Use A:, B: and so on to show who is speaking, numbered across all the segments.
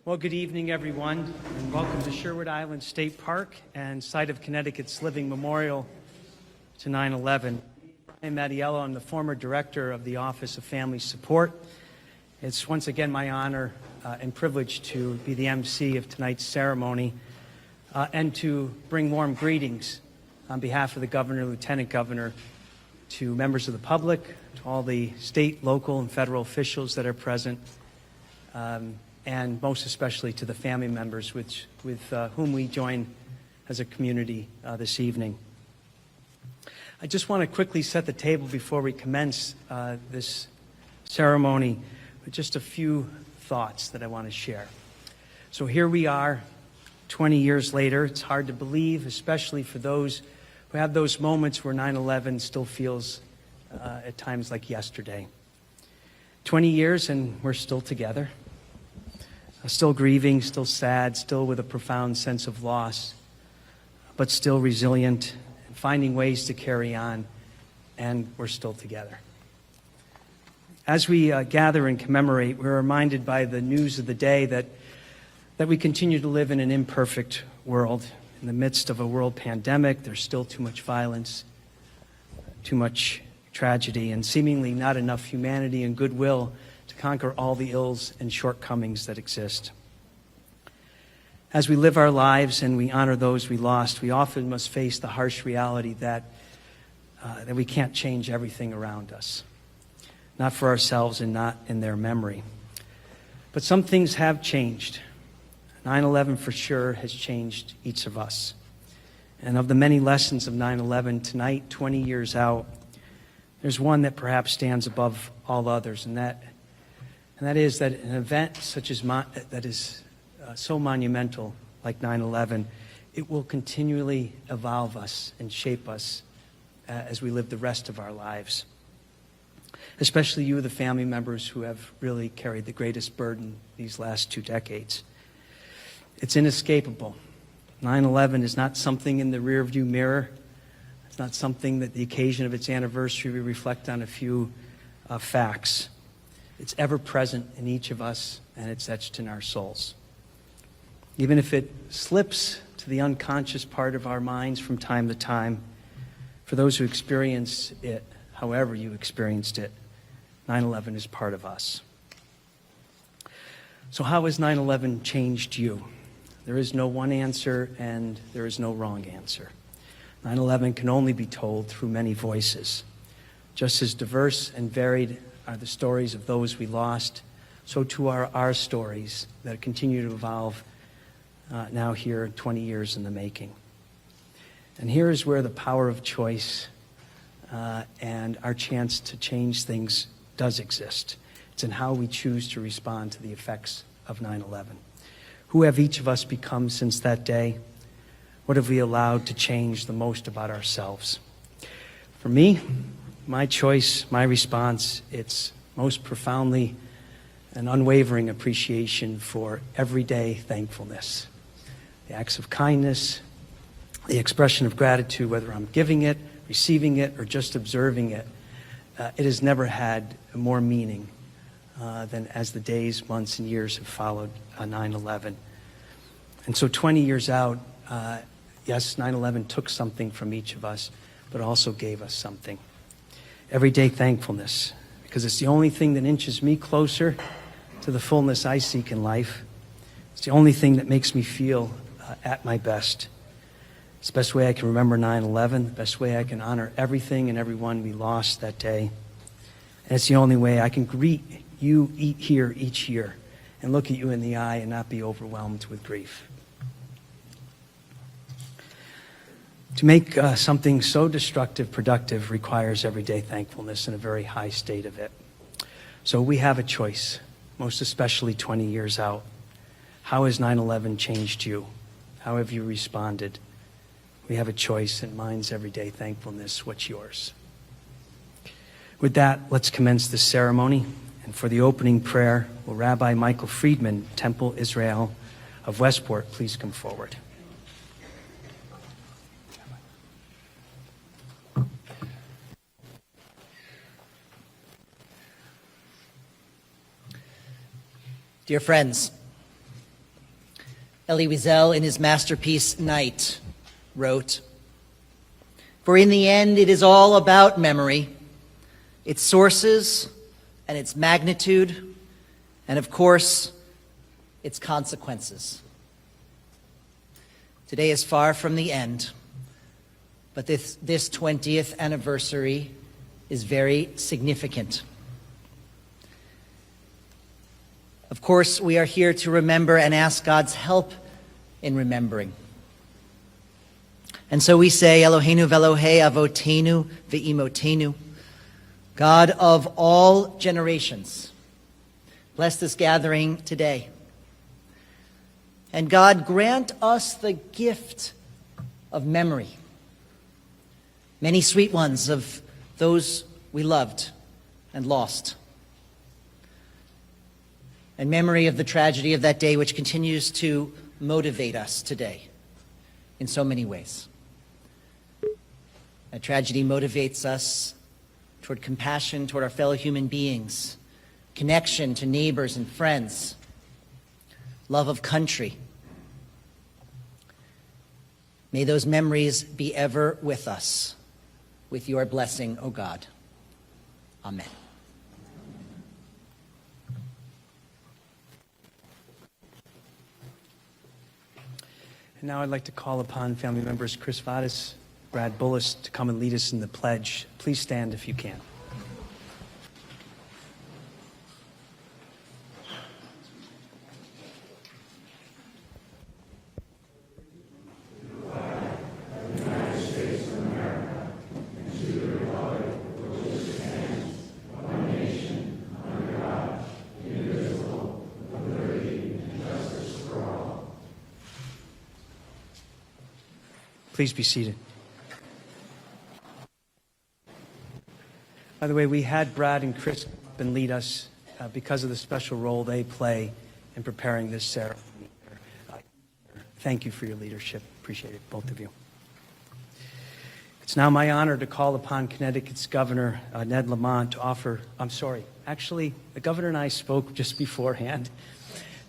A: Well, good evening, everyone, and welcome to Sherwood Island State Park and site of Connecticut's living memorial to 9/11. I'm Mattiello. I'm the former director of the Office of Family Support. It's once again my honor and privilege to be the MC of tonight's ceremony and to bring warm greetings on behalf of the governor, lieutenant governor, to members of the public, to all the state, local, and federal officials that are present, and most especially to the family members with whom we join as a community this evening. I just want to quickly set the table before we commence this ceremony with just a few thoughts that I want to share. So here we are, 20 years later. It's hard to believe, especially for those who have those moments where 9/11 still feels at times like yesterday. 20 years and we're still together. Still grieving, still sad, still with a profound sense of loss, but still resilient and finding ways to carry on, and we're still together. As we gather and commemorate, we're reminded by the news of the day that we continue to live in an imperfect world. In the midst of a world pandemic, there's still too much violence, too much tragedy, and seemingly not enough humanity and goodwill to conquer all the ills and shortcomings that exist. As we live our lives and we honor those we lost, we often must face the harsh reality that we can't change everything around us, not for ourselves and not in their memory. But some things have changed. 9/11 for sure has changed each of us. And of the many lessons of 9/11 tonight, 20 years out, there's one that perhaps stands above all others, and that is that an event such as that is so monumental like 9/11, it will continually evolve us and shape us as we live the rest of our lives. Especially you, the family members who have really carried the greatest burden these last 2 decades. It's inescapable. 9/11 is not something in the rearview mirror. It's not something that the occasion of its anniversary we reflect on a few facts. It's ever present in each of us, and it's etched in our souls. Even if it slips to the unconscious part of our minds from time to time, for those who experience it, however you experienced it, 9/11 is part of us. So how has 9/11 changed you? There is no one answer, and there is no wrong answer. 9/11 can only be told through many voices. Just as diverse and varied are the stories of those we lost, so too are our stories that continue to evolve now here 20 years in the making. And here is where the power of choice and our chance to change things does exist. It's in how we choose to respond to the effects of 9/11. Who have each of us become since that day? What have we allowed to change the most about ourselves? For me, my choice, my response, it's most profoundly an unwavering appreciation for everyday thankfulness. The acts of kindness, the expression of gratitude, whether I'm giving it, receiving it, or just observing it, it has never had more meaning than as the days, months, and years have followed 9/11. And so 20 years out, yes, 9/11 took something from each of us, but also gave us something. Everyday thankfulness, because it's the only thing that inches me closer to the fullness I seek in life. It's the only thing that makes me feel at my best. It's the best way I can remember 9/11, the best way I can honor everything and everyone we lost that day. And it's the only way I can greet you here each year and look at you in the eye and not be overwhelmed with grief. To make something so destructive productive requires everyday thankfulness and a very high state of it. So we have a choice, most especially 20 years out. How has 9/11 changed you? How have you responded? We have a choice, and mine's everyday thankfulness. What's yours? With that, let's commence this ceremony. And for the opening prayer, will Rabbi Michael Friedman, Temple Israel of Westport, please come forward.
B: Dear friends, Elie Wiesel, in his masterpiece Night, wrote, "For in the end, it is all about memory, its sources and its magnitude, and of course, its consequences." Today is far from the end, but this 20th anniversary is very significant. Of course, we are here to remember and ask God's help in remembering. And so we say, Eloheinu v'Elohei avotenu v'imotenu, God of all generations, bless this gathering today. And God, grant us the gift of memory, many sweet ones of those we loved and lost, and memory of the tragedy of that day, which continues to motivate us today in so many ways. That tragedy motivates us toward compassion toward our fellow human beings, connection to neighbors and friends, love of country. May those memories be ever with us, with your blessing, O God. Amen.
A: And now I'd like to call upon family members Chris Vadas, Brad Bullis to come and lead us in the pledge. Please stand if you can. Please be seated. By the way, we had Brad and Chris come up and lead us because of the special role they play in preparing this ceremony. Thank you for your leadership. Appreciate it, both of you. It's now my honor to call upon Connecticut's Governor, Ned Lamont, to offer, actually, the governor and I spoke just beforehand,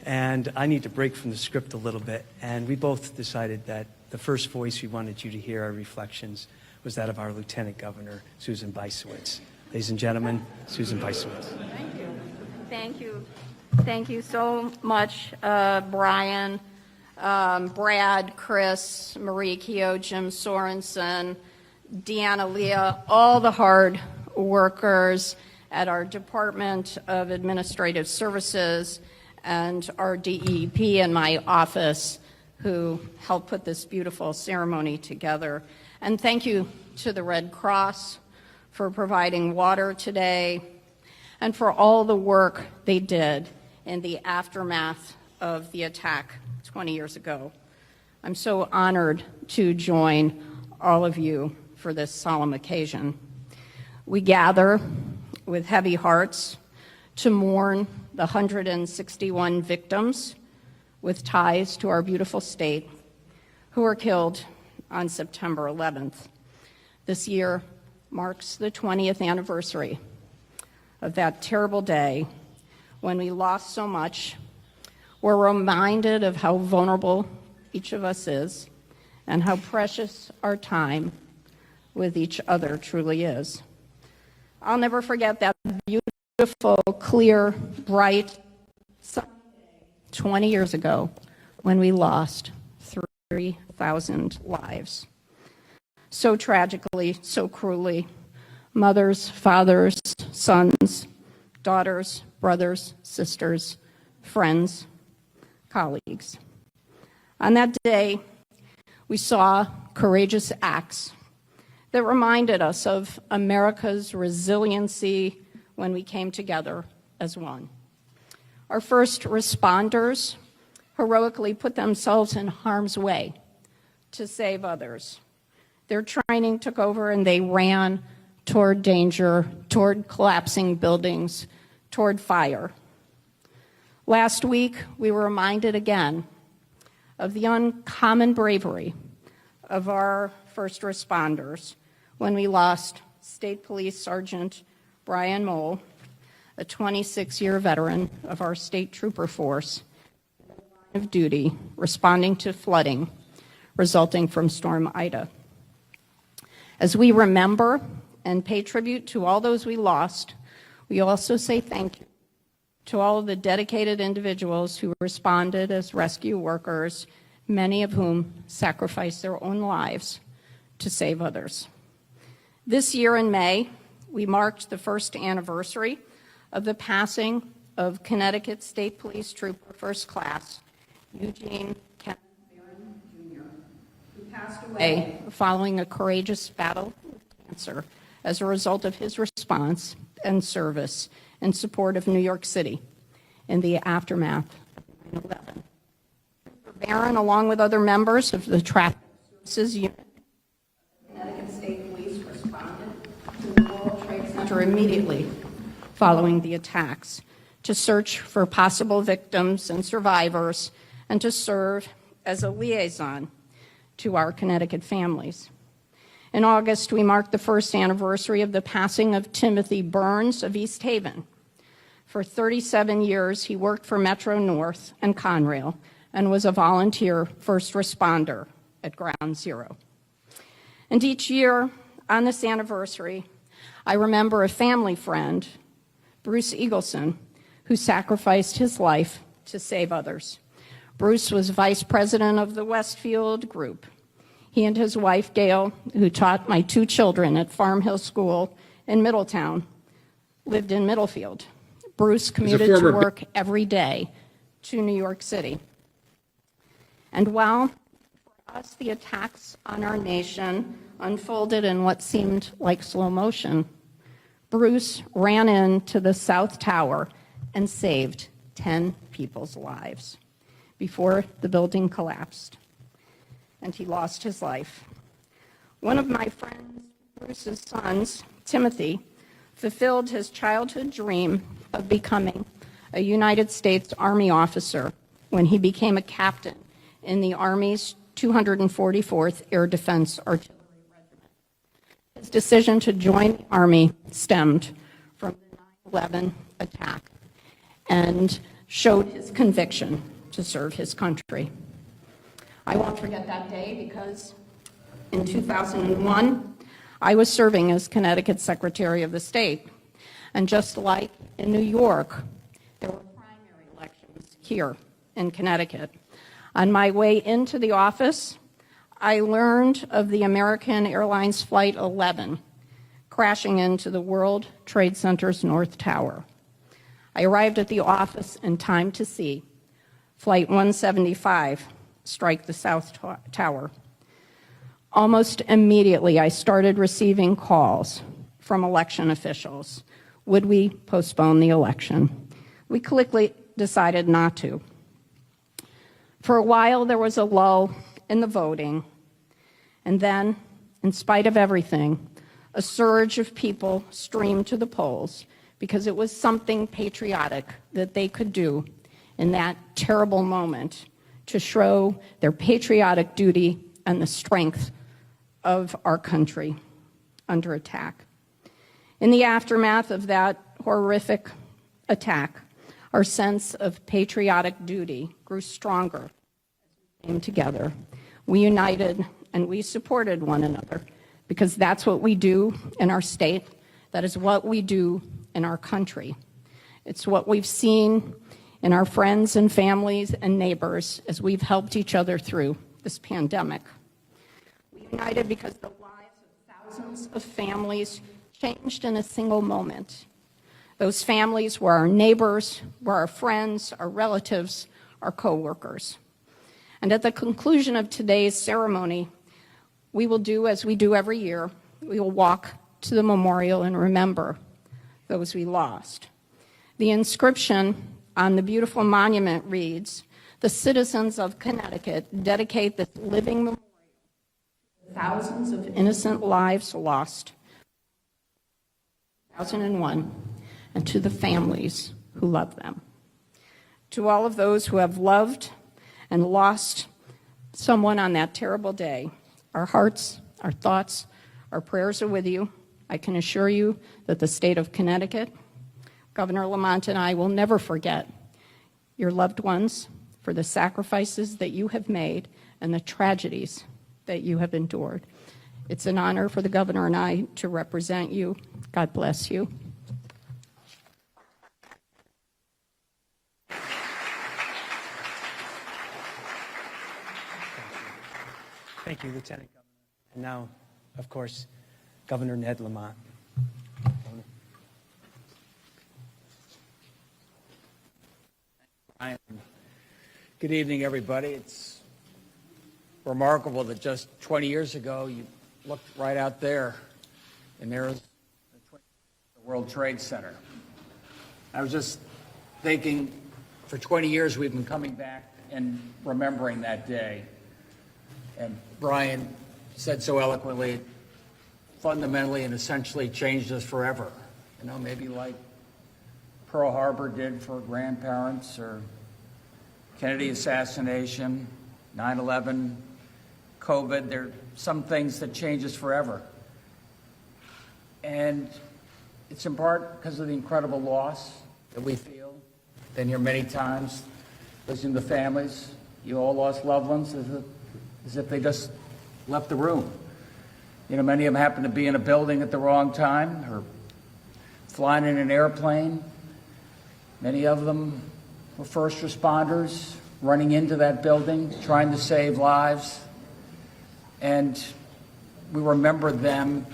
A: and I need to break from the script a little bit, and we both decided that the first voice we wanted you to hear, our reflections, was that of our Lieutenant Governor, Susan Bysiewicz. Ladies and gentlemen, Susan Bysiewicz.
C: Thank you. Thank you. Thank you so much, Brian, Brad, Chris, Marie Keogh, Jim Sorensen, Deanna Leah, all the hard workers at our Department of Administrative Services and our DEP in my office who helped put this beautiful ceremony together. And thank you to the Red Cross for providing water today and for all the work they did in the aftermath of the attack 20 years ago. I'm so honored to join all of you for this solemn occasion. We gather with heavy hearts to mourn the 161 victims with ties to our beautiful state who were killed on September 11th. This year marks the 20th anniversary of that terrible day when we lost so much. We're reminded of how vulnerable each of us is and how precious our time with each other truly is. I'll never forget that beautiful, clear, bright sunny day 20 years ago when we lost 3,000 lives. So tragically, so cruelly, mothers, fathers, sons, daughters, brothers, sisters, friends, colleagues. On that day, we saw courageous acts that reminded us of America's resiliency when we came together as one. Our first responders heroically put themselves in harm's way to save others. Their training took over and they ran toward danger, toward collapsing buildings, toward fire. Last week, we were reminded again of the uncommon bravery of our first responders when we lost State Police Sergeant Brian Mole, a 26-year veteran of our state trooper force, of duty responding to flooding resulting from Storm Ida. As we remember and pay tribute to all those we lost, we also say thank you to all of the dedicated individuals who responded as rescue workers, many of whom sacrificed their own lives to save others. This year in May, we marked the first anniversary of the passing of Connecticut State Police Trooper First Class Eugene Kenneth Barron Jr., who passed away following a courageous battle with cancer as a result of his response and service in support of New York City in the aftermath of 9/11. Barron, along with other members of the Traffic Services Unit, Connecticut State Police responded to the World Trade Center immediately following the attacks to search for possible victims and survivors and to serve as a liaison to our Connecticut families. In August, we marked the first anniversary of the passing of Timothy Burns of East Haven. For 37 years, he worked for Metro North and Conrail and was a volunteer first responder at Ground Zero. And each year on this anniversary, I remember a family friend, Bruce Eagleson, who sacrificed his life to save others. Bruce was vice president of the Westfield Group. He and his wife, Gail, who taught my 2 children at Farm Hill School in Middletown, lived in Middlefield. Bruce commuted to work every day to New York City. And while for us the attacks on our nation unfolded in what seemed like slow motion, Bruce ran into the South Tower and saved 10 people's lives before the building collapsed, and he lost his life. One of my friend Bruce's sons, Timothy, fulfilled his childhood dream of becoming a United States Army officer when he became a captain in the Army's 244th Air Defense Artillery Regiment. His decision to join the Army stemmed from the 9/11 attack and showed his conviction to serve his country. I won't forget that day because in 2001, I was serving as Connecticut Secretary of the State. And just like in New York, there were primary elections here in Connecticut. On my way into the office, I learned of the American Airlines Flight 11 crashing into the World Trade Center's North Tower. I arrived at the office in time to see Flight 175 strike the South Tower. Almost immediately, I started receiving calls from election officials. Would we postpone the election? We quickly decided not to. For a while, there was a lull in the voting. And then, in spite of everything, a surge of people streamed to the polls because it was something patriotic that they could do in that terrible moment to show their patriotic duty and the strength of our country under attack. In the aftermath of that horrific attack, our sense of patriotic duty grew stronger as we came together. We united and we supported one another because that's what we do in our state. That is what we do in our country. It's what we've seen in our friends and families and neighbors as we've helped each other through this pandemic. We united because the lives of thousands of families changed in a single moment. Those families were our neighbors, were our friends, our relatives, our co-workers. And at the conclusion of today's ceremony, we will do as we do every year. We will walk to the memorial and remember those we lost. The inscription on the beautiful monument reads, "The citizens of Connecticut dedicate this living memorial to thousands of innocent lives lost in 2001 and to the families who love them." To all of those who have loved and lost someone on that terrible day, our hearts, our thoughts, our prayers are with you. I can assure you that the state of Connecticut, Governor Lamont and I will never forget your loved ones for the sacrifices that you have made and the tragedies that you have endured. It's an honor for the governor and I to represent you. God bless you.
A: Thank you, Lieutenant Governor. And now, of course, Governor Ned Lamont.
D: Good evening, everybody. It's remarkable that just 20 years ago, you looked right out there, and there was the World Trade Center. I was just thinking, for 20 years, we've been coming back and remembering that day. And Brian said so eloquently, it fundamentally and essentially changed us forever. You know, maybe like Pearl Harbor did for grandparents, or Kennedy assassination, 9/11, COVID. There are some things that change us forever. And it's in part because of the incredible loss that we feel. Been here many times, listening to families. You all lost loved ones as if they just left the room. You know, many of them happened to be in a building at the wrong time or flying in an airplane. Many of them were first responders running into that building, trying to save lives. And we remember them.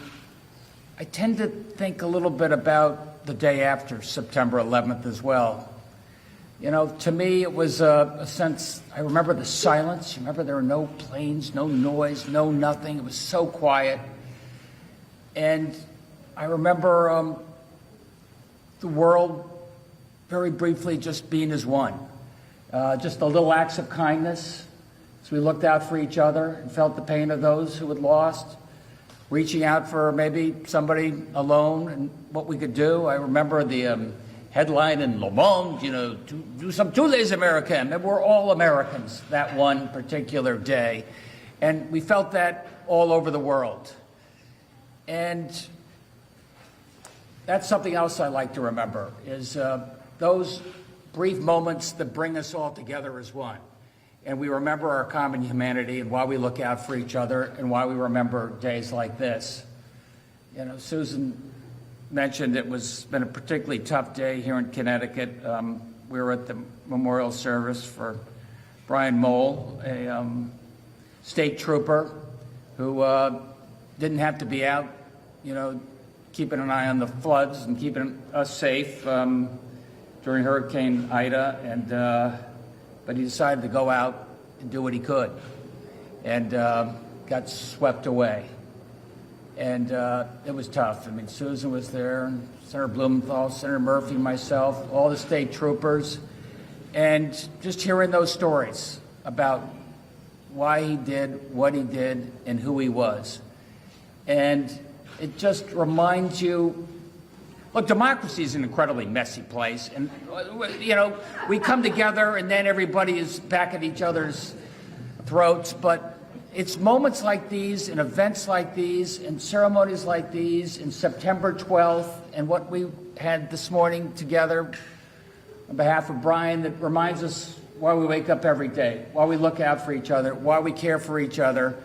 D: I tend to think a little bit about the day after September 11th as well. You know, to me, it was a sense, I remember the silence. Remember, there were no planes, no noise, no nothing. It was so quiet. And I remember the world very briefly just being as one. Just the little acts of kindness as we looked out for each other and felt the pain of those who had lost, reaching out for maybe somebody alone and what we could do. I remember the headline in Le Monde, you know, do some tous les Américains. And we're all Americans that one particular day. And we felt that all over the world. And that's something else I like to remember, is those brief moments that bring us all together as one. And we remember our common humanity and why we look out for each other and why we remember days like this. You know, Susan mentioned it was been a particularly tough day here in Connecticut. We were at the memorial service for Brian Mole, a state trooper who didn't have to be out, you know, keeping an eye on the floods and keeping us safe during Hurricane Ida, and but he decided to go out and do what he could, and got swept away. And it was tough. I mean, Susan was there, and Senator Blumenthal, Senator Murphy, myself, all the state troopers, and just hearing those stories about why he did what he did and who he was. And it just reminds you, look, democracy is an incredibly messy place. And, you know, we come together and then everybody is back at each other's throats. But it's moments like these and events like these and ceremonies like these and September 12th and what we had this morning together on behalf of Brian that reminds us why we wake up every day, why we look out for each other, why we care for each other.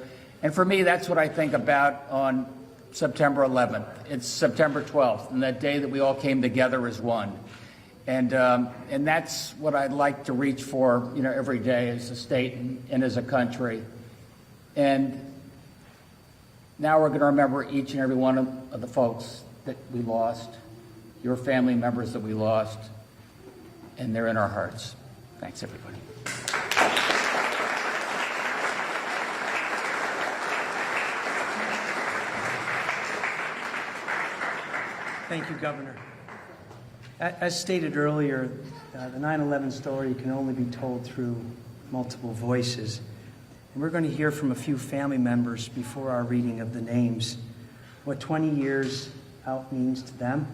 D: And for me, that's what I think about on September 11th. It's September 12th, and that day that we all came together as one. And that's what I'd like to reach for, you know, every day as a state and as a country. And now we're going to remember each and every one of the folks that we lost, your family members that we lost, and they're in our hearts. Thanks, everybody.
A: Thank you, Governor. As stated earlier, the 9/11 story can only be told through multiple voices. And we're going to hear from a few family members before our reading of the names, what 20 years out means to them,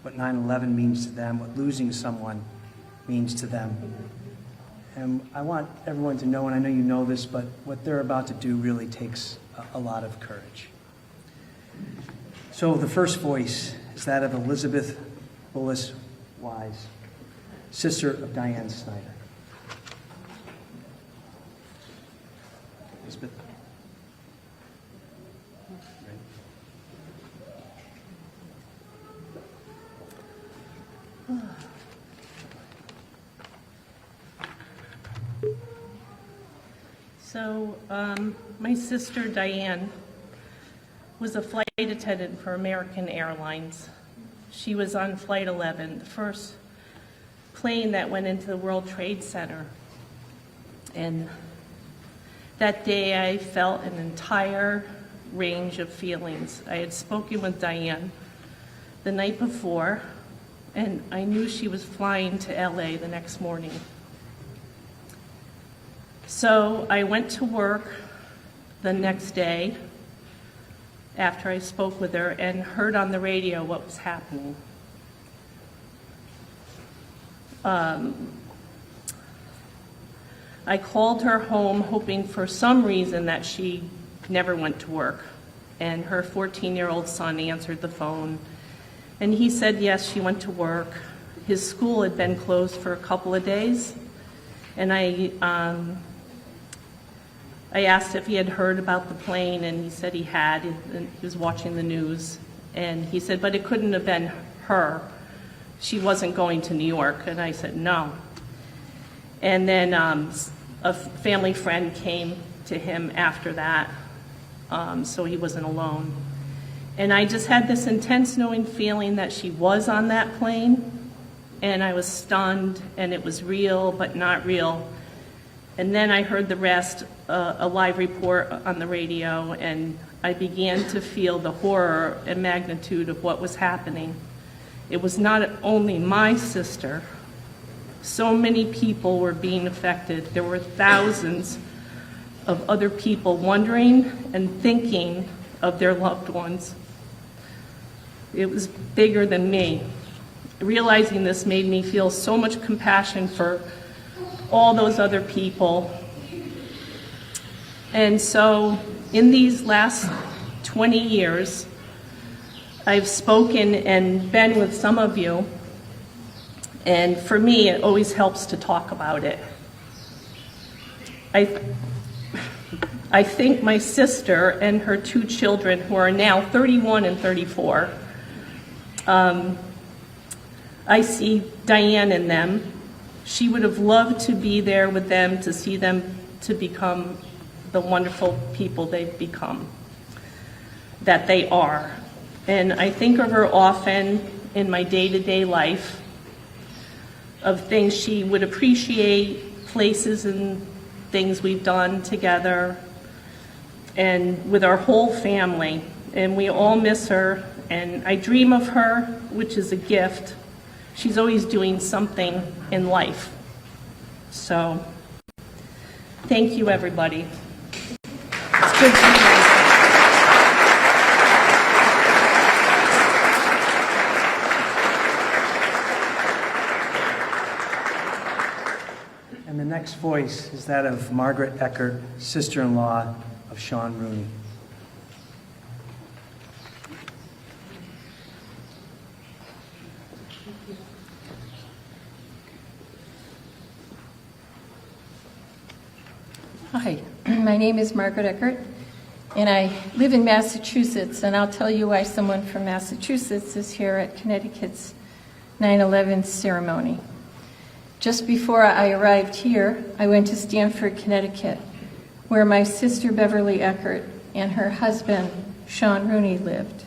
A: what 9/11 means to them, what losing someone means to them. And I want everyone to know, and I know you know this, but what they're about to do really takes a lot of courage. So the first voice is that of Elizabeth Bullis Wise, sister of Diane Snyder. Elizabeth.
E: So, my sister Diane was a flight attendant for American Airlines. She was on Flight 11, the first plane that went into the World Trade Center. And that day I felt an entire range of feelings. I had spoken with Diane the night before, and I knew she was flying to LA the next morning. So I went to work the next day after I spoke with her and heard on the radio what was happening. I called her home hoping for some reason that she never went to work. And her 14-year-old son answered the phone. And he said, yes, she went to work. His school had been closed for a couple of days. And I asked if he had heard about the plane, and he said he had. And he was watching the news. And he said, but it couldn't have been her. She wasn't going to New York. And I said, no. And then a family friend came to him after that, so he wasn't alone. And I just had this intense knowing feeling that she was on that plane, and I was stunned, and it was real but not real. And then I heard the rest, a live report on the radio, and I began to feel the horror and magnitude of what was happening. It was not only my sister. So many people were being affected. There were thousands of other people wondering and thinking of their loved ones. It was bigger than me. Realizing this made me feel so much compassion for all those other people. And so in these last 20 years, I've spoken and been with some of you. And for me, it always helps to talk about it. I think my sister and her two children, who are now 31 and 34, I see Diane in them. She would have loved to be there with them, to see them to become the wonderful people they've become, that they are. And I think of her often in my day-to-day life, of things she would appreciate, places and things we've done together, and with our whole family. And we all miss her, and I dream of her, which is a gift. She's always doing something in life. So, thank you, everybody.
B: It's good to see you.
A: And the next voice is that of Margaret Eckert, sister-in-law of Sean Rooney.
F: Hi, my name is Margaret Eckert, and I live in Massachusetts, and I'll tell you why someone from Massachusetts is here at Connecticut's 9/11 ceremony. Just before I arrived here, I went to Stamford, Connecticut, where my sister Beverly Eckert and her husband Sean Rooney lived.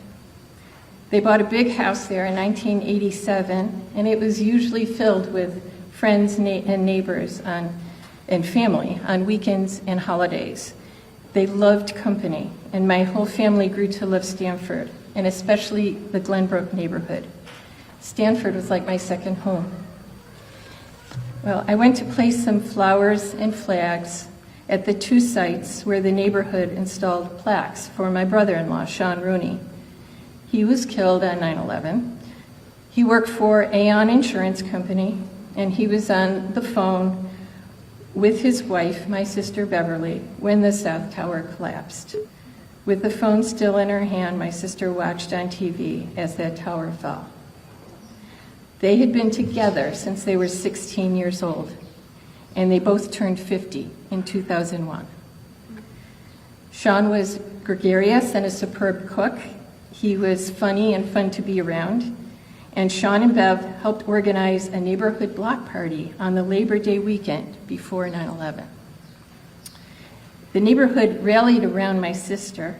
F: They bought a big house there in 1987, and it was usually filled with friends and neighbors and family on weekends and holidays. They loved company, and my whole family grew to love Stamford, and especially the Glenbrook neighborhood. Stamford was like my second home. Well, I went to place some flowers and flags at the two sites where the neighborhood installed plaques for my brother-in-law, Sean Rooney. He was killed on 9/11. He worked for Aon Insurance Company, and he was on the phone with his wife, my sister Beverly, when the South Tower collapsed. With the phone still in her hand, my sister watched on TV as that tower fell. They had been together since they were 16 years old, and they both turned 50 in 2001. Sean was gregarious and a superb cook. He was funny and fun to be around. And Sean and Bev helped organize a neighborhood block party on the Labor Day weekend before 9/11. The neighborhood rallied around my sister,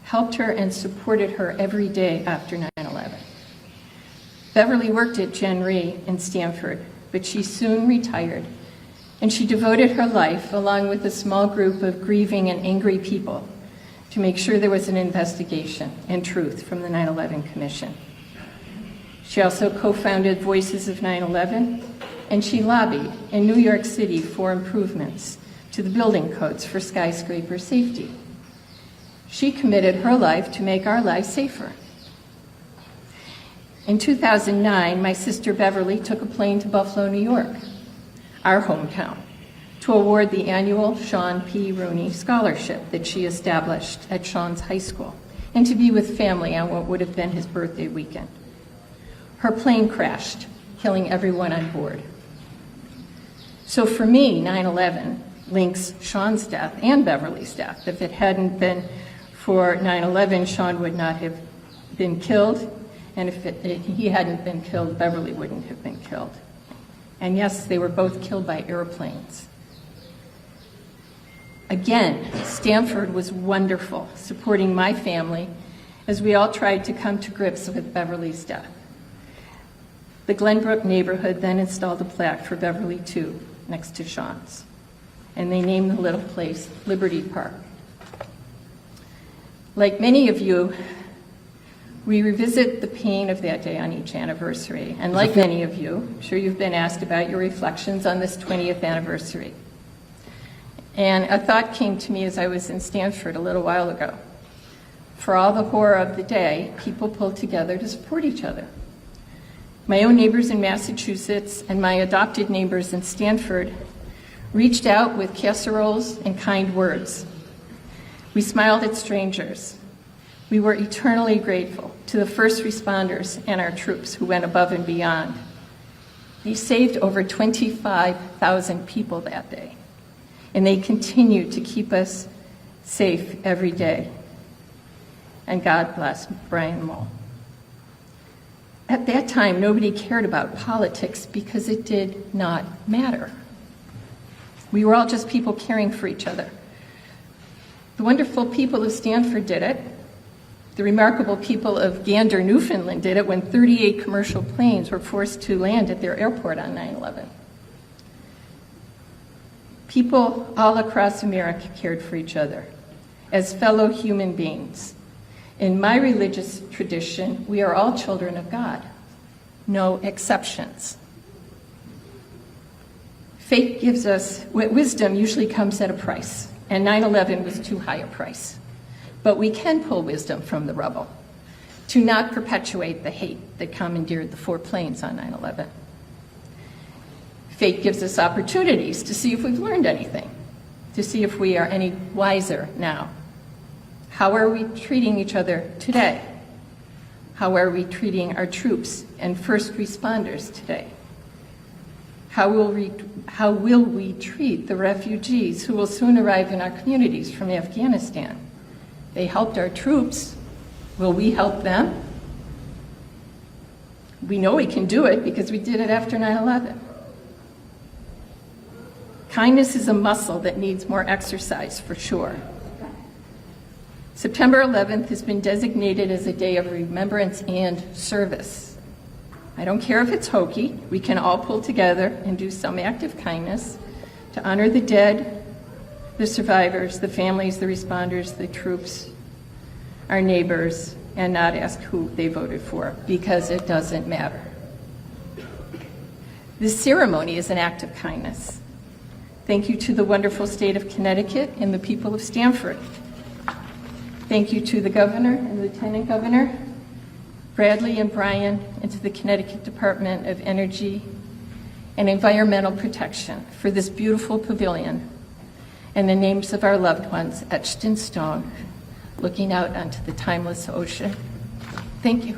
F: helped her and supported her every day after 9/11. Beverly worked at Gen Re in Stamford, but she soon retired, and she devoted her life, along with a small group of grieving and angry people, to make sure there was an investigation and truth from the 9/11 Commission. She also co-founded Voices of 9/11, and she lobbied in New York City for improvements to the building codes for skyscraper safety. She committed her life to make our lives safer. In 2009, my sister Beverly took a plane to Buffalo, New York, our hometown, to award the annual Sean P. Rooney Scholarship that she established at Sean's high school, and to be with family on what would have been his birthday weekend. Her plane crashed, killing everyone on board. So for me, 9/11 links Sean's death and Beverly's death. If it hadn't been for 9/11, Sean would not have been killed, and if he hadn't been killed, Beverly wouldn't have been killed. And yes, they were both killed by airplanes. Again, Stamford was wonderful, supporting my family as we all tried to come to grips with Beverly's death. The Glenbrook neighborhood then installed a plaque for Beverly too, next to Sean's, and they named the little place Liberty Park. Like many of you, we revisit the pain of that day on each anniversary, and like many of you, I'm sure you've been asked about your reflections on this 20th anniversary. And a thought came to me as I was in Stamford a little while ago. For all the horror of the day, people pulled together to support each other. My own neighbors in Massachusetts and my adopted neighbors in Stamford reached out with casseroles and kind words. We smiled at strangers. We were eternally grateful to the first responders and our troops who went above and beyond. They saved over 25,000 people that day, and they continue to keep us safe every day. And God bless Brian Mull. At that time, nobody cared about politics because it did not matter. We were all just people caring for each other. The wonderful people of Stamford did it. The remarkable people of Gander, Newfoundland did it when 38 commercial planes were forced to land at their airport on 9/11. People all across America cared for each other as fellow human beings. In my religious tradition, we are all children of God, no exceptions. Faith gives us, wisdom usually comes at a price, and 9/11 was too high a price. But we can pull wisdom from the rubble to not perpetuate the hate that commandeered the 4 planes on 9/11. Faith gives us opportunities to see if we've learned anything, to see if we are any wiser now. How are we treating each other today? How are we treating our troops and first responders today? How will we treat the refugees who will soon arrive in our communities from Afghanistan? They helped our troops. Will we help them? We know we can do it because we did it after 9/11. Kindness is a muscle that needs more exercise, for sure. September 11th has been designated as a day of remembrance and service. I don't care if it's hokey, we can all pull together and do some act of kindness to honor the dead, the survivors, the families, the responders, the troops, our neighbors, and not ask who they voted for, because it doesn't matter. This ceremony is an act of kindness. Thank you to the wonderful state of Connecticut and the people of Stamford. Thank you to the governor and lieutenant governor, Bradley and Brian, and to the Connecticut Department of Energy and Environmental Protection for this beautiful pavilion and the names of our loved ones etched in stone, looking out onto the timeless ocean. Thank you.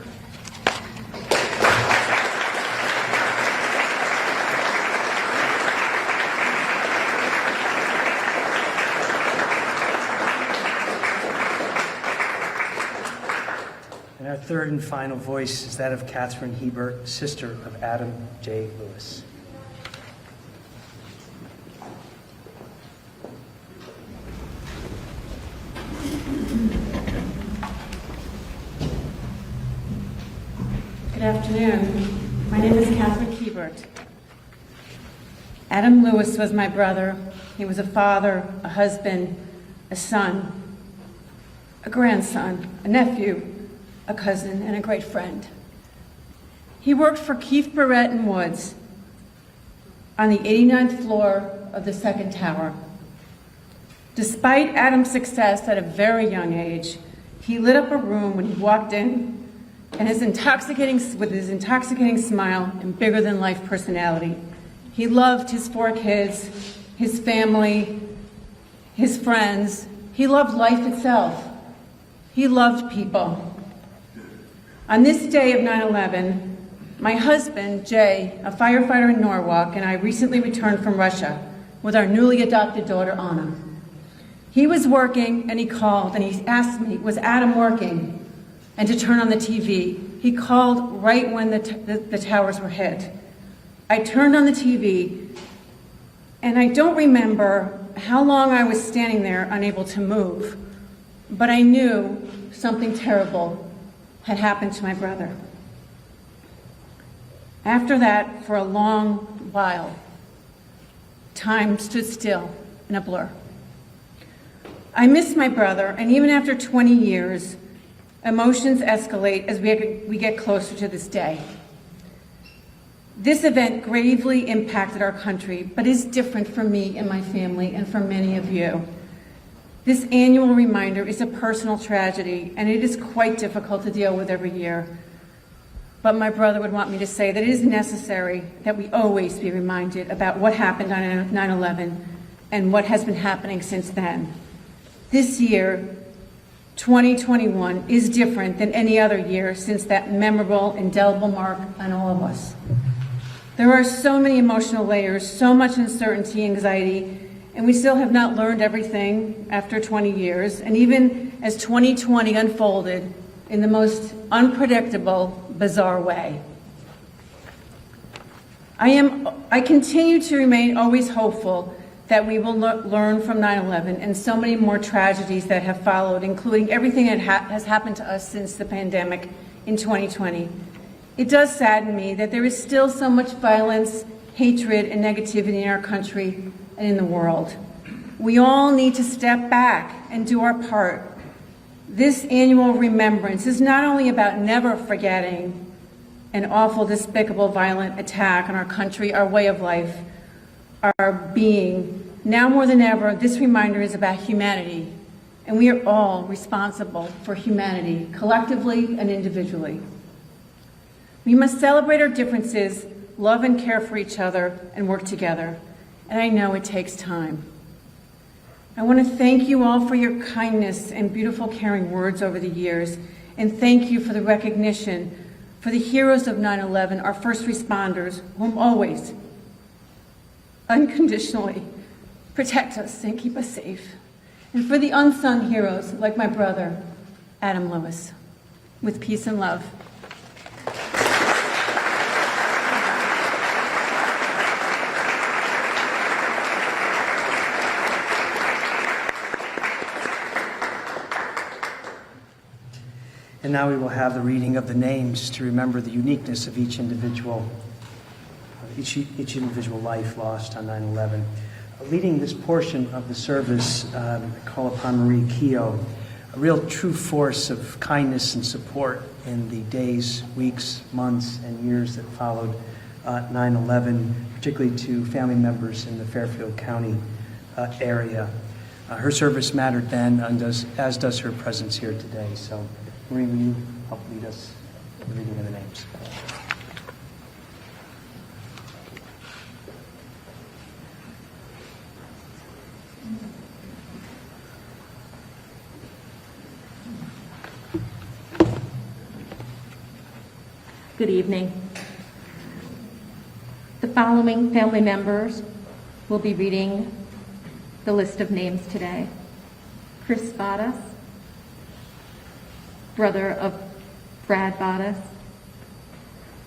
A: third and final voice is that of Catherine Hebert, sister of Adam J. Lewis.
G: Good afternoon. My name is Catherine Hebert. Adam Lewis was my brother. He was a father, a husband, a son, a grandson, a nephew, a cousin, and a great friend. He worked for Keith Barrett and Woods on the 89th floor of the second tower. Despite Adam's success at a very young age, he lit up a room when he walked in, and with his intoxicating smile and bigger-than-life personality. He loved his 4 kids, his family, his friends. He loved life itself. He loved people. On this day of 9/11, my husband, Jay, a firefighter in Norwalk, and I recently returned from Russia with our newly adopted daughter, Anna. He was working, and he called, and he asked me, was Adam working? And to turn on the TV. He called right when the towers were hit. I turned on the TV, and I don't remember how long I was standing there unable to move, but I knew something terrible had happened to my brother. After that, for a long while, time stood still in a blur. I miss my brother, and even after 20 years, emotions escalate as we get closer to this day. This event gravely impacted our country, but is different for me and my family and for many of you. This annual reminder is a personal tragedy, and it is quite difficult to deal with every year. But my brother would want me to say that it is necessary that we always be reminded about what happened on 9/11 and what has been happening since then. This year, 2021, is different than any other year since that memorable, indelible mark on all of us. There are so many emotional layers, so much uncertainty, anxiety, and we still have not learned everything after 20 years. And even as 2020 unfolded in the most unpredictable, bizarre way. I continue to remain always hopeful that we will learn from 9/11 and so many more tragedies that have followed, including everything that has happened to us since the pandemic in 2020. It does sadden me that there is still so much violence, hatred, and negativity in our country and in the world. We all need to step back and do our part. This annual remembrance is not only about never forgetting an awful, despicable, violent attack on our country, our way of life, our being. Now more than ever, this reminder is about humanity, and we are all responsible for humanity, collectively and individually. We must celebrate our differences, love and care for each other, and work together. And I know it takes time. I want to thank you all for your kindness and beautiful, caring words over the years, and thank you for the recognition for the heroes of 9/11, our first responders, whom always, unconditionally, protect us and keep us safe. And for the unsung heroes, like my brother, Adam Lewis. With peace and love.
A: And now we will have the reading of the names to remember the uniqueness of each individual life lost on 9/11. Leading this portion of the service, I call upon Marie Keogh, a real true force of kindness and support in the days, weeks, months, and years that followed 9/11, particularly to family members in the Fairfield County area. Her service mattered then, and as does her presence here today. So, Marie, will you help lead us in the reading of the names?
H: Good evening. The following family members will be reading the list of names today. Chris Vadas, brother of Brad Bottas,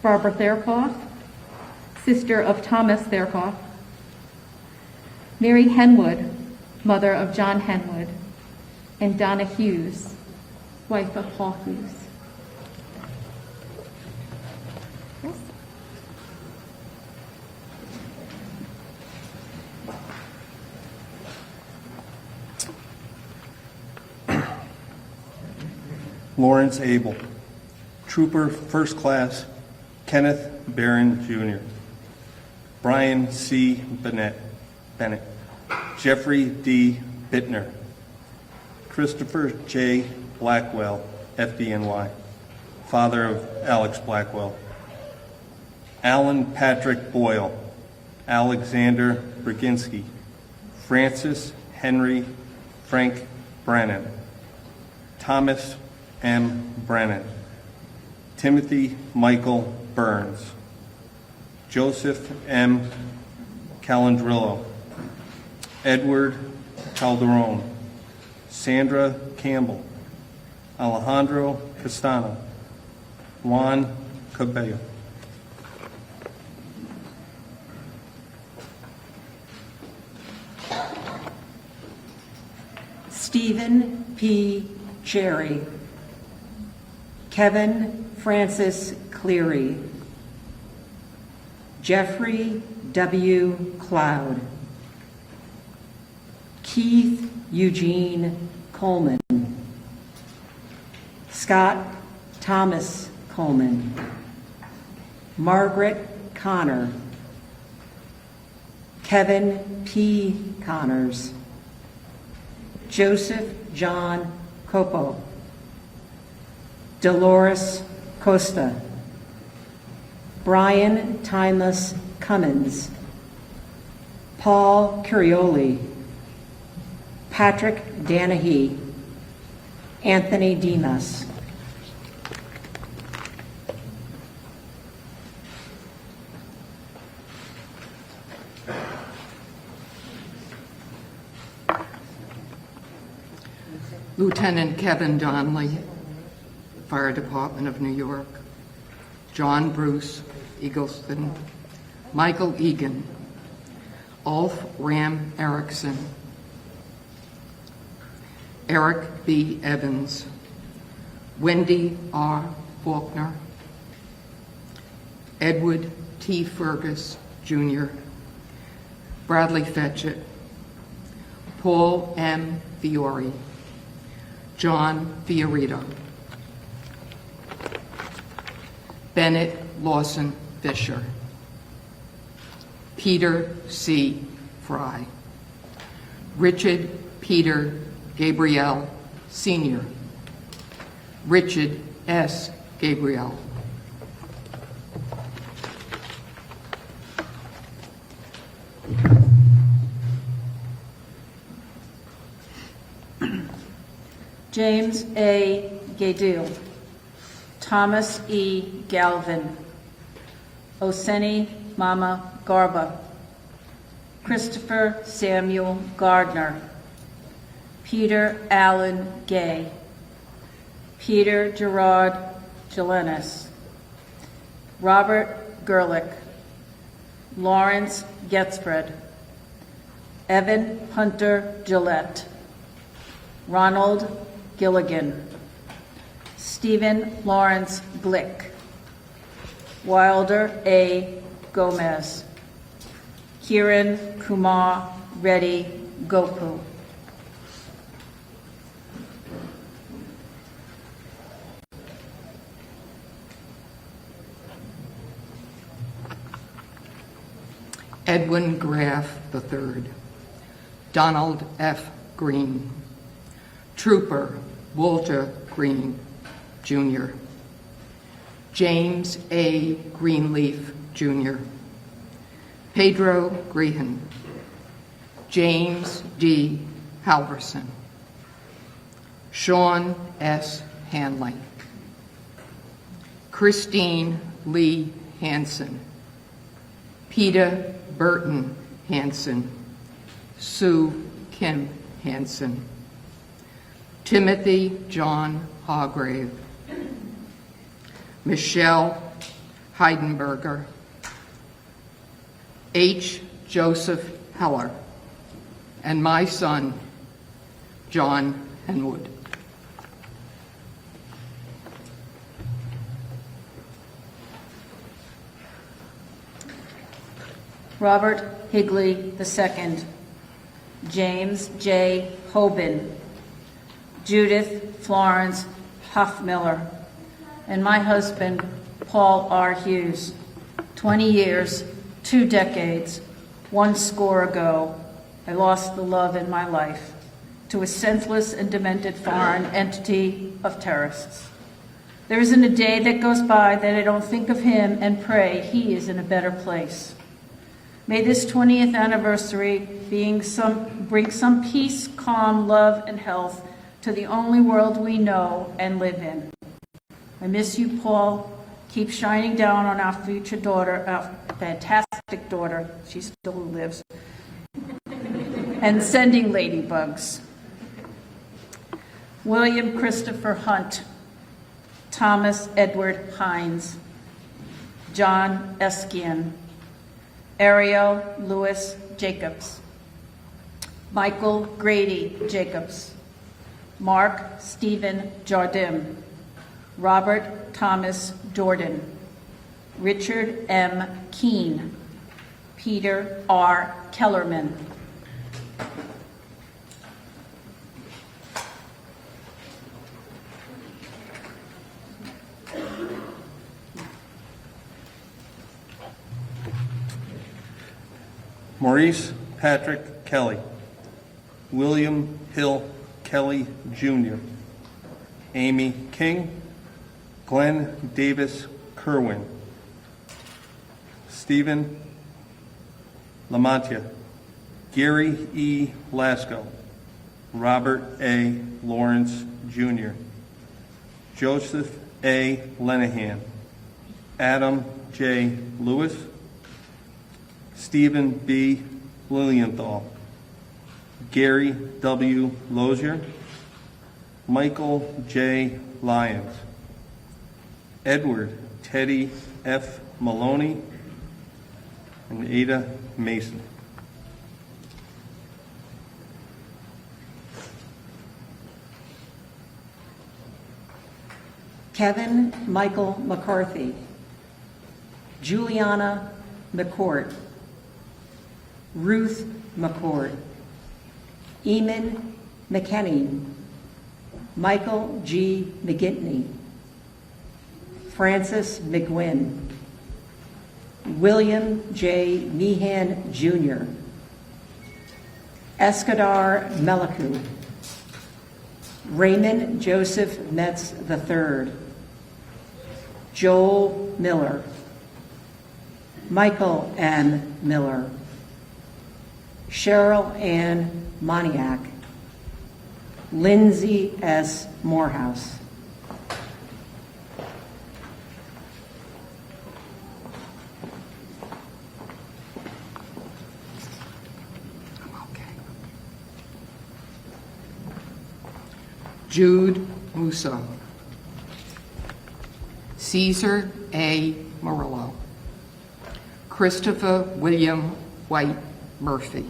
H: Barbara Therkoff, sister of Thomas Therkoff, Mary Henwood, mother of John Henwood, and Donna Hughes, wife of Paul Hughes.
I: Lawrence Abel, Trooper First Class Kenneth Barron Jr., Brian C. Bennett, Jeffrey D. Bittner, Christopher J. Blackwell, FDNY, father of Alex Blackwell, Alan Patrick Boyle, Alexander Brzezinski, Francis Henry Frank Brennan, Thomas M. Brennan, Timothy Michael Burns, Joseph M. Calandrillo, Edward Calderon, Sandra Campbell, Alejandro Castano, Juan Cabello.
G: Stephen P. Cherry, Kevin Francis Cleary, Jeffrey W. Cloud, Keith Eugene Coleman, Scott Thomas Coleman, Margaret Connor, Kevin P. Connors, Joseph John Copo, Dolores Costa, Brian Timus Cummins, Paul Curioli, Patrick Danahy, Anthony Demas.
J: Lieutenant Kevin Donnelly, Fire Department of New York, John Bruce Eggleston, Michael Egan, Ulf Ram Erickson, Eric B. Evans, Wendy R. Faulkner, Edward T. Fergus, Jr., Bradley Fetchett, Paul M. Fiore, John Fiorito, Bennett Lawson Fisher, Peter C. Fry, Richard Peter Gabriel Sr., Richard S. Gabriel,
F: James A. Gadil, Thomas E. Galvin, Oseni Mama Garba, Christopher Samuel Gardner, Peter Allen Gay, Peter Gerard Jelenis, Robert Gerlich, Lawrence Getsfred, Evan Hunter Gillette, Ronald Gilligan, Stephen Lawrence Glick, Wilder A. Gomez, Kiran Kumar Reddy Gopu.
J: Edwin Graff III, Donald F. Green, Trooper Walter Green, Jr., James A. Greenleaf, Jr., Pedro Grehan, James D. Halverson, Sean S. Hanley, Christine Lee Hansen, Peter Burton Hansen, Sue Kim Hansen, Timothy John Hargrave, Michelle Heidenberger, H. Joseph Heller, and my son, John Henwood.
G: Robert Higley II, James J. Hoban, Judith Florence Huffmiller, and my husband, Paul R. Hughes. 20 years, 2 decades, 1 ago, I lost the love in my life to a senseless and demented foreign entity of terrorists. There isn't a day that goes by that I don't think of him and pray he is in a better place. May this 20th anniversary bring some peace, calm, love, and health to the only world we know and live in. I miss you, Paul. Keep shining down on our future daughter, our fantastic daughter, she still lives, and sending ladybugs. William Christopher Hunt, Thomas Edward Hines, John Eskian, Ariel Lewis Jacobs, Michael Grady Jacobs, Mark Stephen Jardim, Robert Thomas Jordan, Richard M. Keene, Peter R. Kellerman.
I: Maurice Patrick Kelly, William Hill Kelly Jr., Amy King, Glenn Davis Kerwin, Stephen Lamontia, Gary E. Lasco, Robert A. Lawrence Jr., Joseph A. Lenahan, Adam J. Lewis, Stephen B. Lilienthal, Gary W. Lozier, Michael J. Lyons, Edward Teddy F. Maloney, and Ada Mason.
G: Kevin Michael McCarthy, Juliana McCourt, Ruth McCourt, Eamon McKenney, Michael G. McGinty, Francis McGuinn, William J. Meehan Jr., Eskadar Meliku, Raymond Joseph Metz III, Joel Miller, Michael M. Miller, Cheryl Ann Moniak, Lindsay S. Morehouse.
J: Jude Musso, Caesar A. Murillo, Christopher William White Murphy,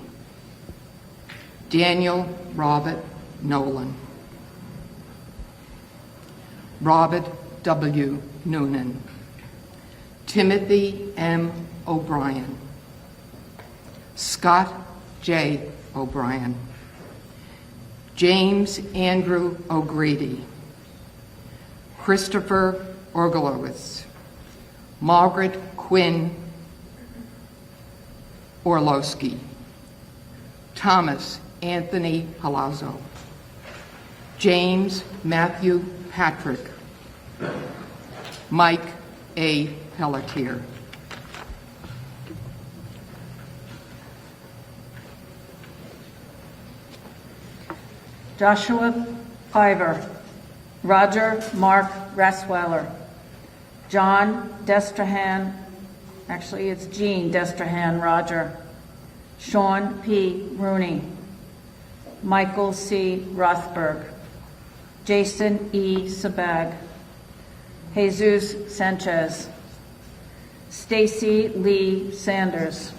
J: Daniel Robert Nolan, Robert W. Noonan, Timothy M. O'Brien, Scott J. O'Brien, James Andrew O'Grady, Christopher Orgelowitz, Margaret Quinn Orlowski, Thomas Anthony Palazzo, James Matthew Patrick, Mike A. Pelletier.
G: Joshua Piver, Roger Mark Rasweiler, John Destrahan, actually it's Jean Destrahan Roger, Sean P. Rooney, Michael C. Rothberg, Jason E. Sabag, Jesus Sanchez. Stacy Lee Sanders.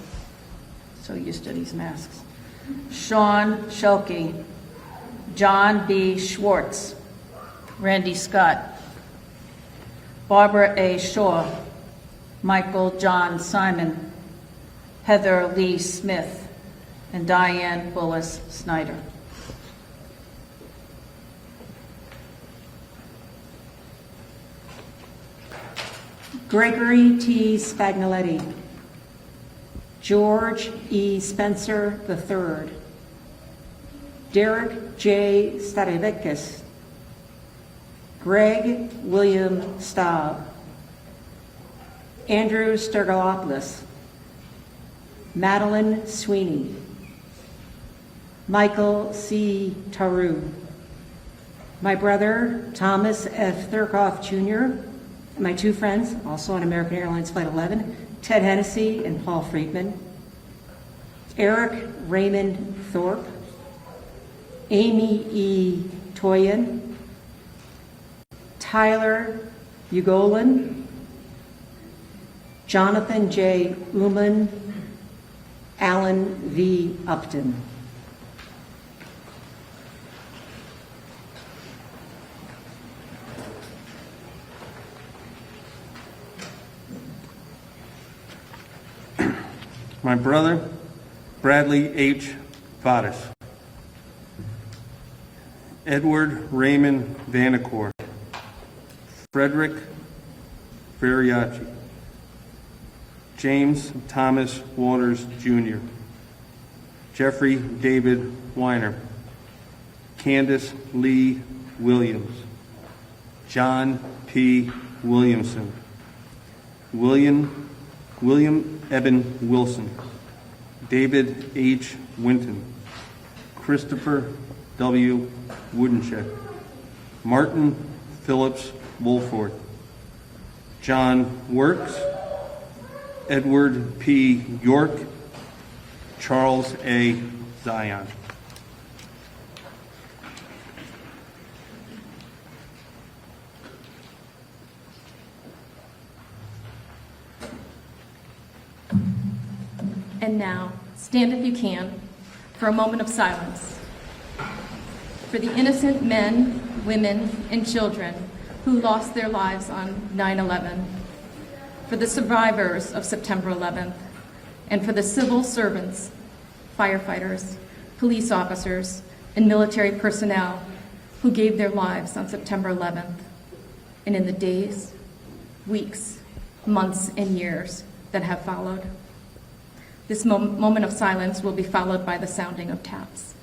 G: So used to these masks. Sean Shelkey. John B. Schwartz. Randy Scott. Barbara A. Shaw. Michael John Simon. Heather Lee Smith. And Diane Bullis Snyder. Gregory T. Spagnoletti. George E. Spencer III. Derek J. Starevikis. Greg William Staub. Andrew Sturgolopoulos. Madeline Sweeney. Michael C. Taru. My brother, Thomas F. Thurkoff Jr., and my two friends, also on American Airlines Flight 11, Ted Hennessy and Paul Friedman. Eric Raymond Thorpe. Amy E. Toyin. Tyler Ugolin. Jonathan J. Uman. Alan V. Upton.
I: My brother, Bradley H. Vadas. Edward Raymond Vanacore. Frederick Variaci. James Thomas Waters Jr. Jeffrey David Weiner. Candace Lee Williams. John P. Williamson. William Eben Wilson. David H. Winton. Christopher W. Woodencheck. Martin Phillips Wolford. John Works. Edward P. York. Charles A. Zion.
H: And now, stand if you can for a moment of silence for the innocent men, women, and children who lost their lives on 9/11, for the survivors of September 11th, and for the civil servants, firefighters, police officers, and military personnel who gave their lives on September 11th, and in the days, weeks, months, and years that have followed. This moment of silence will be followed by the sounding of taps.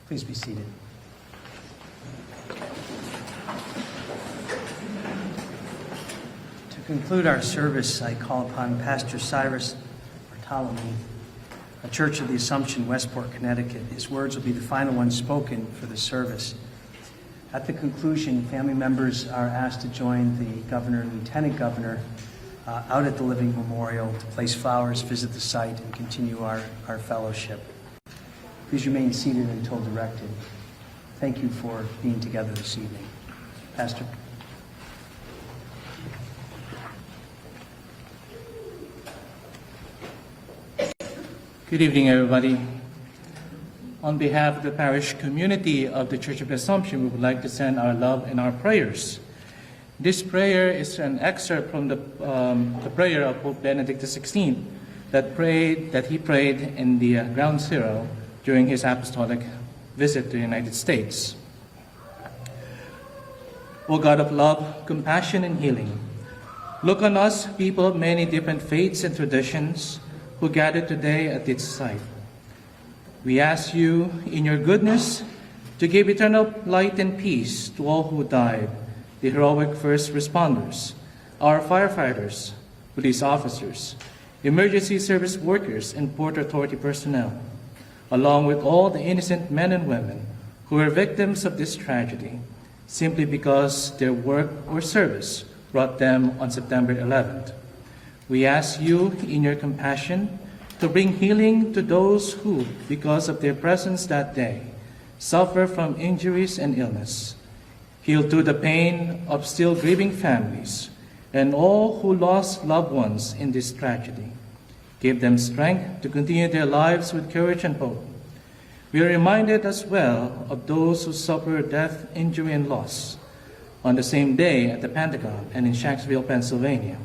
A: Please be seated. To conclude our service, I call upon Pastor Cyrus Bartolome, a Church of the Assumption, Westport, Connecticut. His words will be the final ones spoken for the service. At the conclusion, family members are asked to join the governor and lieutenant governor out at the Living Memorial to place flowers, visit the site, and continue our fellowship. Please remain seated until directed. thank you for being together this evening. Pastor.
K: Good evening, everybody. On behalf of the parish community of the Church of the Assumption, we would like to send our love and our prayers. This prayer is an excerpt from the prayer of Pope Benedict XVI that he prayed in the Ground Zero during his apostolic visit to the United States. O God of love, compassion, and healing, look on us, people of many different faiths and traditions, who gather today at its site. We ask you, in your goodness, to give eternal light and peace to all who died, the heroic first responders, our firefighters, police officers, emergency service workers, and Port Authority personnel, along with all the innocent men and women who were victims of this tragedy, simply because their work or service brought them on September 11th. We ask you, in your compassion, to bring healing to those who, because of their presence that day, suffer from injuries and illness. Heal through the pain of still grieving families and all who lost loved ones in this tragedy. Give them strength to continue their lives with courage and hope. We are reminded as well of those who suffered death, injury, and loss on the same day at the Pentagon and in Shanksville, Pennsylvania.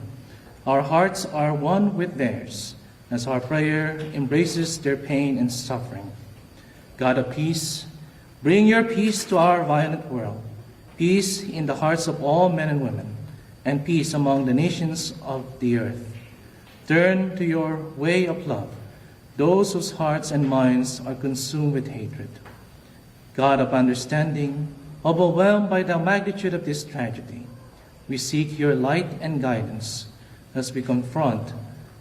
K: Our hearts are one with theirs as our prayer embraces their pain and suffering. God of peace, bring your peace to our violent world, peace in the hearts of all men and women, and peace among the nations of the earth. Turn to your way of love those whose hearts and minds are consumed with hatred. God of understanding, overwhelmed by the magnitude of this tragedy, we seek your light and guidance as we confront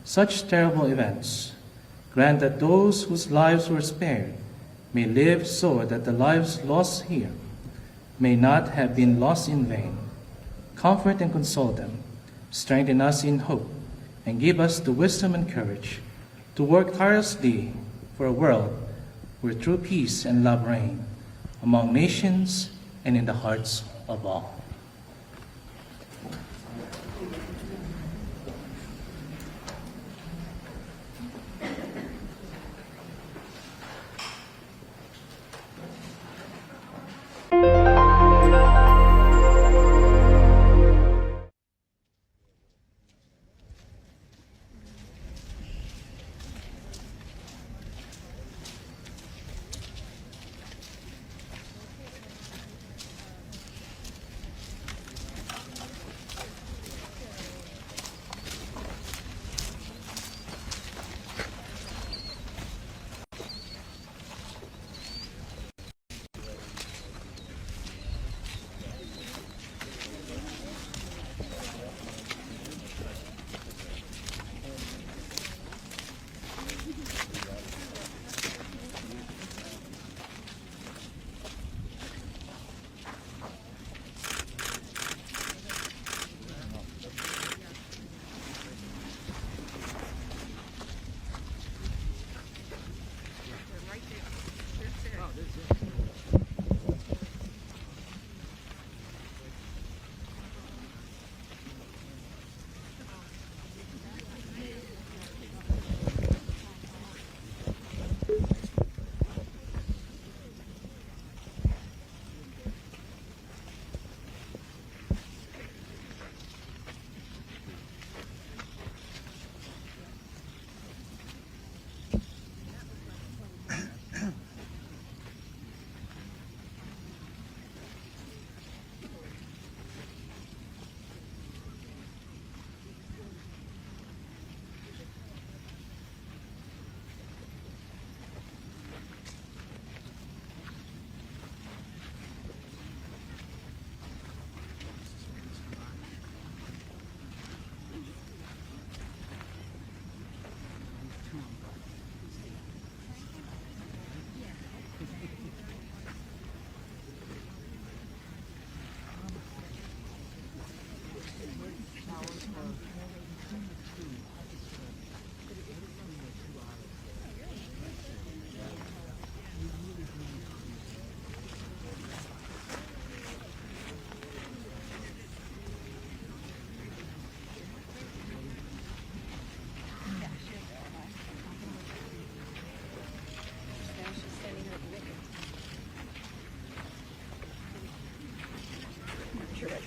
K: such terrible events. Grant that those whose lives were spared may live so that the lives lost here may not have been lost in vain. Comfort and console them, strengthen us in hope, and give us the wisdom and courage to work tirelessly for a world where true peace and love reign among nations and in the hearts of all.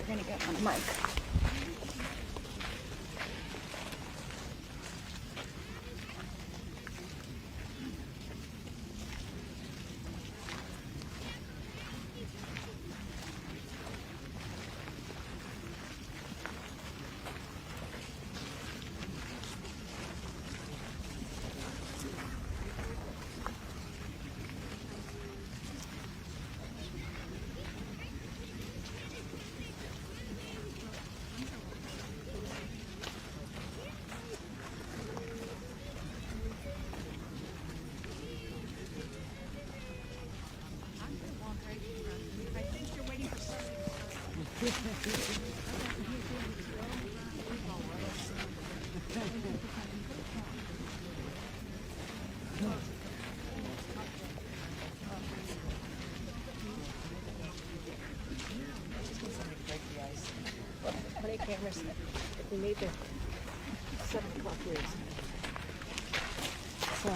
C: going to get on a mic. Cameras. We made the 7 o'clock news. So.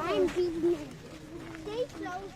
L: I'm beating it. Stay close.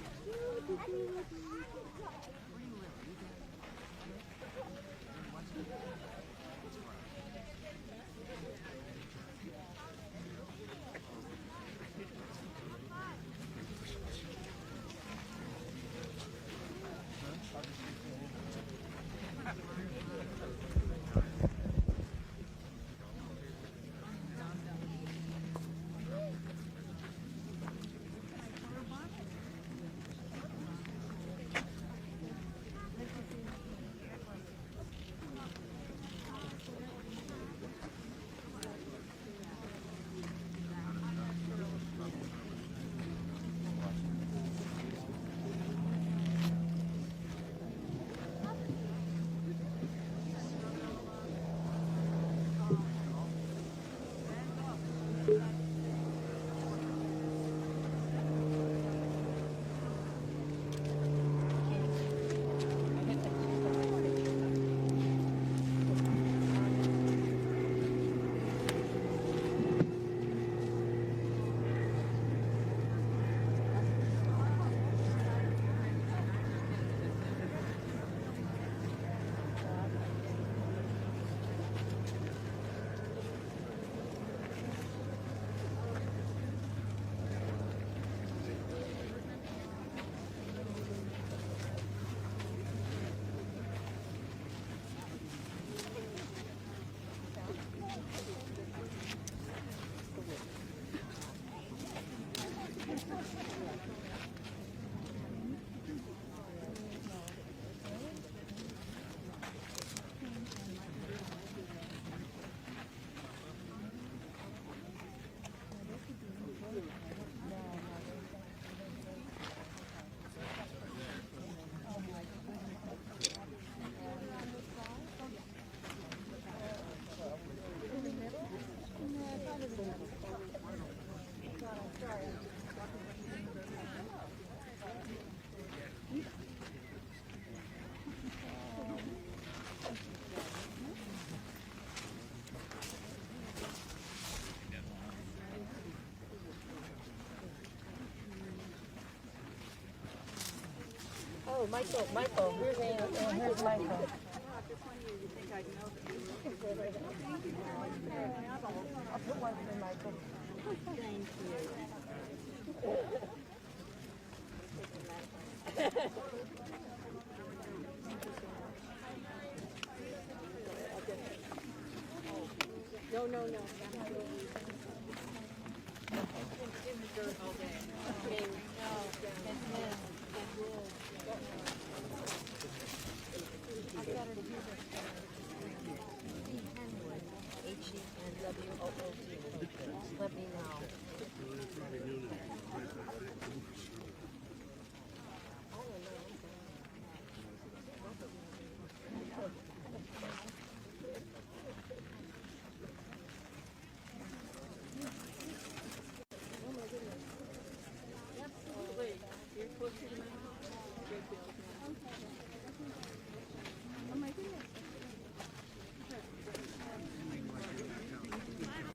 F: Oh, Michael, here's Michael. I'll put one for Michael. Thank you. No. In the dirt all day. No, that's him.